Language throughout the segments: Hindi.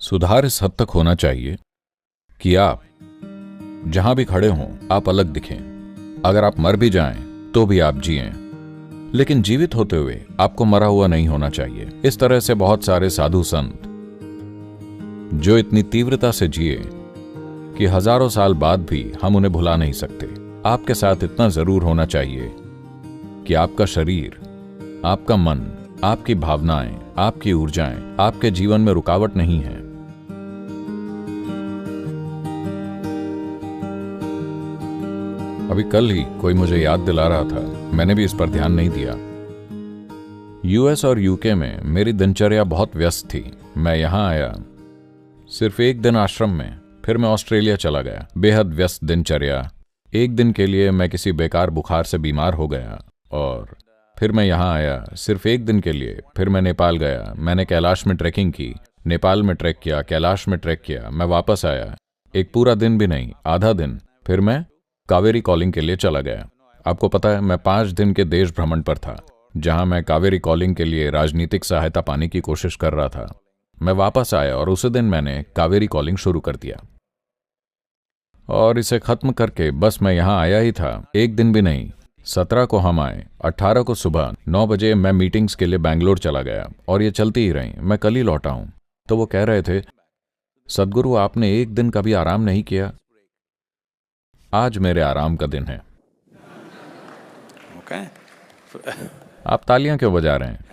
सुधार इस हद तक होना चाहिए कि आप जहां भी खड़े हों आप अलग दिखें। अगर आप मर भी जाएं तो भी आप जिएं, लेकिन जीवित होते हुए आपको मरा हुआ नहीं होना चाहिए। इस तरह से बहुत सारे साधु संत जो इतनी तीव्रता से जिए कि हजारों साल बाद भी हम उन्हें भुला नहीं सकते। आपके साथ इतना जरूर होना चाहिए कि आपका शरीर, आपका मन, आपकी भावनाएं, आपकी ऊर्जाएं आपके जीवन में रुकावट नहीं है। अभी कल ही कोई मुझे याद दिला रहा था, मैंने भी इस पर ध्यान नहीं दिया। यूएस और यूके में मेरी दिनचर्या बहुत व्यस्त थी। मैं यहां आया, सिर्फ एक दिन आश्रम में, फिर मैं ऑस्ट्रेलिया चला गया। बेहद व्यस्त दिनचर्या। एक दिन के लिए मैं किसी बेकार बुखार से बीमार हो गया और फिर मैं यहां आया, सिर्फ एक दिन के लिए। फिर मैं नेपाल गया, मैंने कैलाश में ट्रैकिंग की, नेपाल में ट्रैक किया, कैलाश में ट्रैक किया। मैं वापस आया, एक पूरा दिन भी नहीं, आधा दिन। फिर मैं कावेरी कॉलिंग के लिए चला गया। आपको पता है, मैं 5 दिन के देश भ्रमण पर था, जहां मैं कावेरी कॉलिंग के लिए राजनीतिक सहायता पाने की कोशिश कर रहा था। मैं वापस आया और उसी दिन मैंने कावेरी कॉलिंग शुरू कर दिया और इसे खत्म करके बस मैं यहां आया ही था। एक दिन भी नहीं। 17 को हम आए, 18 को सुबह 9 बजे मैं मीटिंग्स के लिए बैंगलोर चला गया और ये चलती ही रही। मैं कल ही लौटा हूं। तो वो कह रहे थे, सदगुरु आपने एक दिन का भी आराम नहीं किया। आज मेरे आराम का दिन है। Okay. आप तालियां क्यों बजा रहे हैं?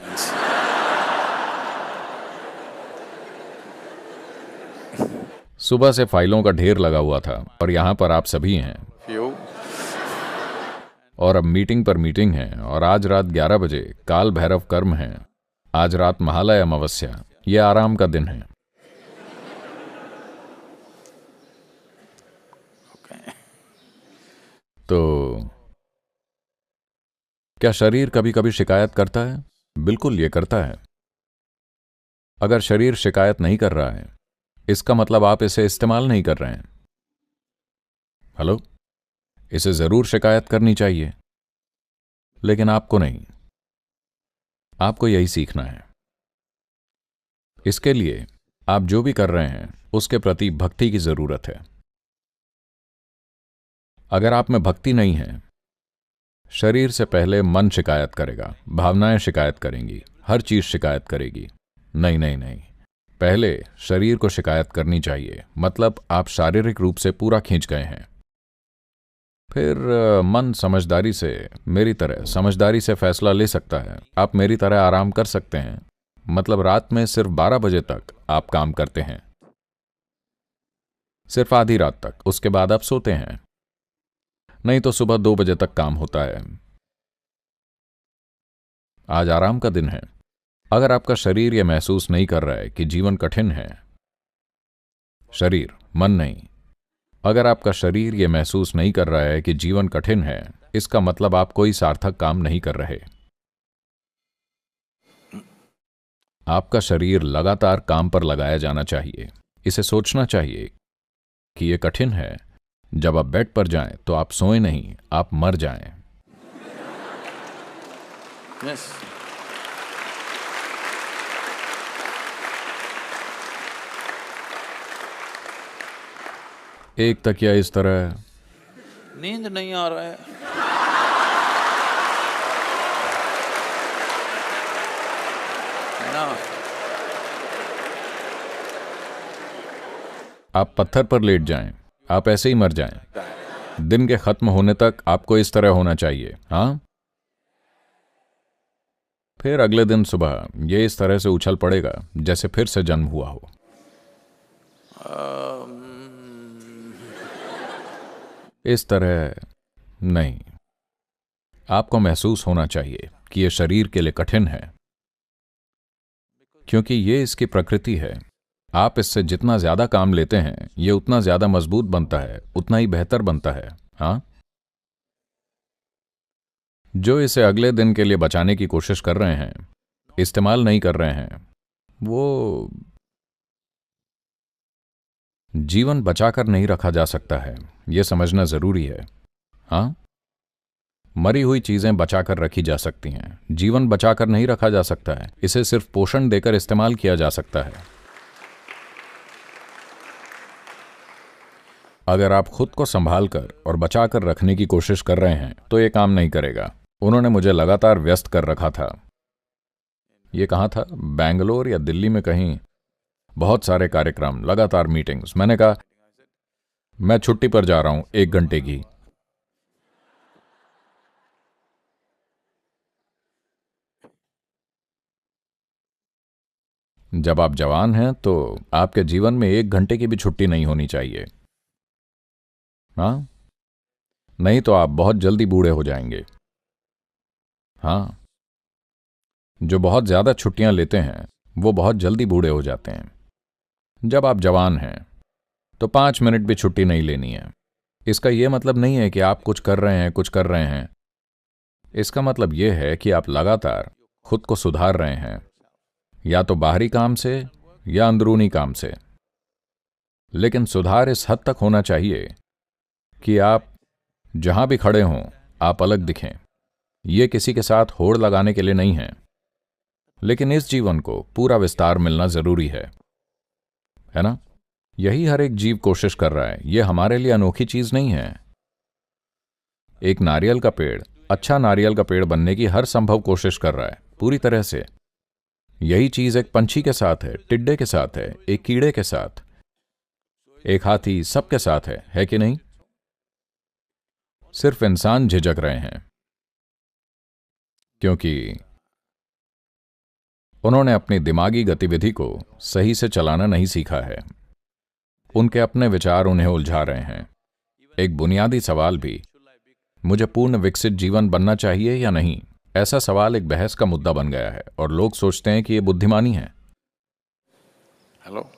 सुबह से फाइलों का ढेर लगा हुआ था और यहां पर आप सभी हैं Few. और अब मीटिंग पर मीटिंग है और आज रात 11 बजे काल भैरव कर्म है। आज रात महालय अमावस्या। ये आराम का दिन है। Okay. तो क्या शरीर कभी कभी शिकायत करता है? बिल्कुल ये करता है। अगर शरीर शिकायत नहीं कर रहा है, इसका मतलब आप इसे इस्तेमाल नहीं कर रहे हैं। हेलो, इसे जरूर शिकायत करनी चाहिए, लेकिन आपको नहीं। आपको यही सीखना है। इसके लिए आप जो भी कर रहे हैं उसके प्रति भक्ति की जरूरत है। अगर आप में भक्ति नहीं है, शरीर से पहले मन शिकायत करेगा, भावनाएं शिकायत करेंगी, हर चीज शिकायत करेगी। नहीं नहीं नहीं, पहले शरीर को शिकायत करनी चाहिए, मतलब आप शारीरिक रूप से पूरा खींच गए हैं। फिर मन समझदारी से, मेरी तरह समझदारी से फैसला ले सकता है। आप मेरी तरह आराम कर सकते हैं, मतलब रात में सिर्फ 12 बजे तक आप काम करते हैं, सिर्फ आधी रात तक। उसके बाद आप सोते हैं, नहीं तो सुबह 2 बजे तक काम होता है। आज आराम का दिन है। अगर आपका शरीर यह महसूस नहीं कर रहा है कि जीवन कठिन है, शरीर, मन नहीं, अगर आपका शरीर यह महसूस नहीं कर रहा है कि जीवन कठिन है, इसका मतलब आप कोई सार्थक काम नहीं कर रहे। आपका शरीर लगातार काम पर लगाया जाना चाहिए। इसे सोचना चाहिए कि यह कठिन है। जब आप बेड पर जाएं तो आप सोएं नहीं, आप मर जाएं। Yes. एक तकिया इस तरह, नींद नहीं आ रहा है। ना, आप पत्थर पर लेट जाएं, आप ऐसे ही मर जाएं। दिन के खत्म होने तक आपको इस तरह होना चाहिए। हाँ, फिर अगले दिन सुबह ये इस तरह से उछल पड़ेगा जैसे फिर से जन्म हुआ हो। इस तरह नहीं। आपको महसूस होना चाहिए कि यह शरीर के लिए कठिन है, क्योंकि ये इसकी प्रकृति है। आप इससे जितना ज्यादा काम लेते हैं, ये उतना ज्यादा मजबूत बनता है, उतना ही बेहतर बनता है। हाँ, जो इसे अगले दिन के लिए बचाने की कोशिश कर रहे हैं, इस्तेमाल नहीं कर रहे हैं, वो जीवन बचाकर नहीं रखा जा सकता है। यह समझना जरूरी है। हाँ, मरी हुई चीजें बचाकर रखी जा सकती हैं, जीवन बचाकर नहीं रखा जा सकता है। इसे सिर्फ पोषण देकर इस्तेमाल किया जा सकता है। अगर आप खुद को संभाल कर और बचा कर रखने की कोशिश कर रहे हैं तो ये काम नहीं करेगा। उन्होंने मुझे लगातार व्यस्त कर रखा था। ये कहाँ था? बेंगलोर या दिल्ली में कहीं। बहुत सारे कार्यक्रम, लगातार मीटिंग्स। मैंने कहा मैं छुट्टी पर जा रहा हूं 1 घंटे की। जब आप जवान हैं तो आपके जीवन में 1 घंटे की भी छुट्टी नहीं होनी चाहिए। हाँ, नहीं तो आप बहुत जल्दी बूढ़े हो जाएंगे। हाँ, जो बहुत ज्यादा छुट्टियां लेते हैं वो बहुत जल्दी बूढ़े हो जाते हैं। जब आप जवान हैं तो 5 मिनट भी छुट्टी नहीं लेनी है। इसका यह मतलब नहीं है कि आप कुछ कर रहे हैं। इसका मतलब यह है कि आप लगातार खुद को सुधार रहे हैं, या तो बाहरी काम से या अंदरूनी काम से। लेकिन सुधार इस हद तक होना चाहिए कि आप जहां भी खड़े हों आप अलग दिखें। यह किसी के साथ होड़ लगाने के लिए नहीं है, लेकिन इस जीवन को पूरा विस्तार मिलना जरूरी है ना? यही हर एक जीव कोशिश कर रहा है। यह हमारे लिए अनोखी चीज नहीं है। एक नारियल का पेड़ अच्छा नारियल का पेड़ बनने की हर संभव कोशिश कर रहा है, पूरी तरह से। यही चीज एक पंछी के साथ है, टिड्डे के साथ है, एक कीड़े के साथ, एक हाथी, सबके साथ है कि नहीं? सिर्फ इंसान झिझक रहे हैं क्योंकि उन्होंने अपनी दिमागी गतिविधि को सही से चलाना नहीं सीखा है। उनके अपने विचार उन्हें उलझा रहे हैं। एक बुनियादी सवाल भी, मुझे पूर्ण विकसित जीवन बनना चाहिए या नहीं, ऐसा सवाल एक बहस का मुद्दा बन गया है और लोग सोचते हैं कि यह बुद्धिमानी है। हेलो,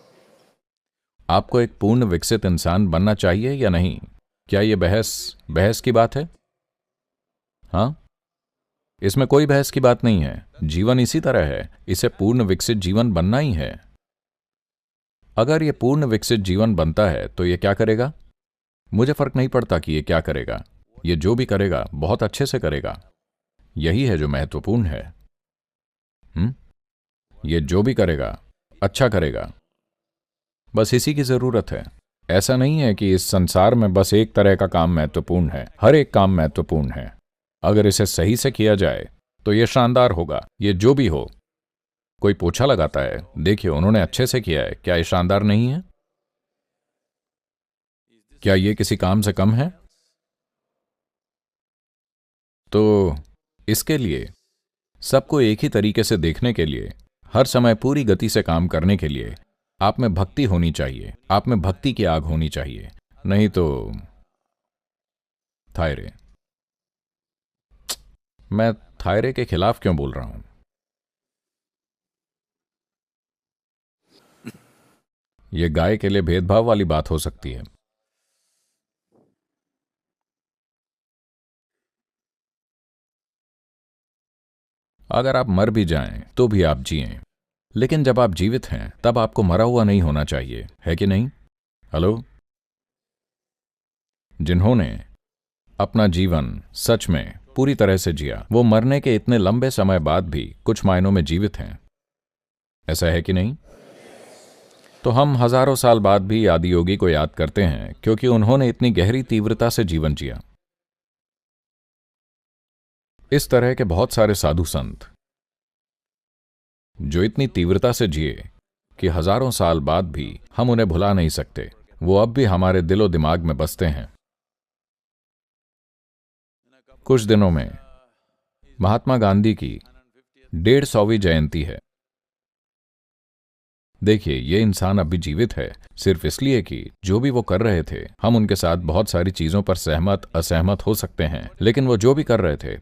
आपको एक पूर्ण विकसित इंसान बनना चाहिए या नहीं? क्या यह बहस की बात है? हाँ, इसमें कोई बहस की बात नहीं है। जीवन इसी तरह है, इसे पूर्ण विकसित जीवन बनना ही है। अगर यह पूर्ण विकसित जीवन बनता है तो यह क्या करेगा? मुझे फर्क नहीं पड़ता कि यह क्या करेगा। यह जो भी करेगा बहुत अच्छे से करेगा। यही है जो महत्वपूर्ण है। यह जो भी करेगा अच्छा करेगा, बस इसी की जरूरत है। ऐसा नहीं है कि इस संसार में बस एक तरह का काम महत्वपूर्ण है। हर एक काम महत्वपूर्ण है। अगर इसे सही से किया जाए तो यह शानदार होगा। यह जो भी हो। कोई पोछा लगाता है, देखिए उन्होंने अच्छे से किया है, क्या यह शानदार नहीं है? क्या यह किसी काम से कम है? तो इसके लिए सबको एक ही तरीके से देखने के लिए, हर समय पूरी गति से काम करने के लिए आप में भक्ति होनी चाहिए। आप में भक्ति की आग होनी चाहिए, नहीं तो थायरे। मैं थायरे के खिलाफ क्यों बोल रहा हूं? यह गाय के लिए भेदभाव वाली बात हो सकती है। अगर आप मर भी जाएं तो भी आप जिएं, लेकिन जब आप जीवित हैं तब आपको मरा हुआ नहीं होना चाहिए, है कि नहीं? हेलो, जिन्होंने अपना जीवन सच में पूरी तरह से जिया, वो मरने के इतने लंबे समय बाद भी कुछ मायनों में जीवित हैं, ऐसा है कि नहीं? तो हम हजारों साल बाद भी आदियोगी को याद करते हैं क्योंकि उन्होंने इतनी गहरी तीव्रता से जीवन जिया। इस तरह के बहुत सारे साधु संत जो इतनी तीव्रता से जिए कि हजारों साल बाद भी हम उन्हें भुला नहीं सकते, वो अब भी हमारे दिलो दिमाग में बसते हैं। कुछ दिनों में महात्मा गांधी की 150वीं जयंती है। देखिए, ये इंसान अब भी जीवित है सिर्फ इसलिए कि जो भी वो कर रहे थे, हम उनके साथ बहुत सारी चीजों पर सहमत असहमत हो सकते हैं, लेकिन वो जो भी कर रहे थे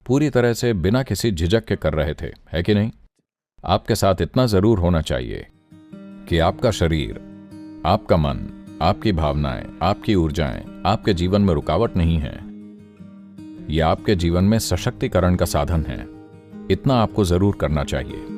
पूरी तरह से बिना किसी झिझक के कर रहे थे, है कि नहीं? आपके साथ इतना जरूर होना चाहिए कि आपका शरीर, आपका मन, आपकी भावनाएं, आपकी ऊर्जाएं आपके जीवन में रुकावट नहीं है। यह आपके जीवन में सशक्तिकरण का साधन है। इतना आपको जरूर करना चाहिए।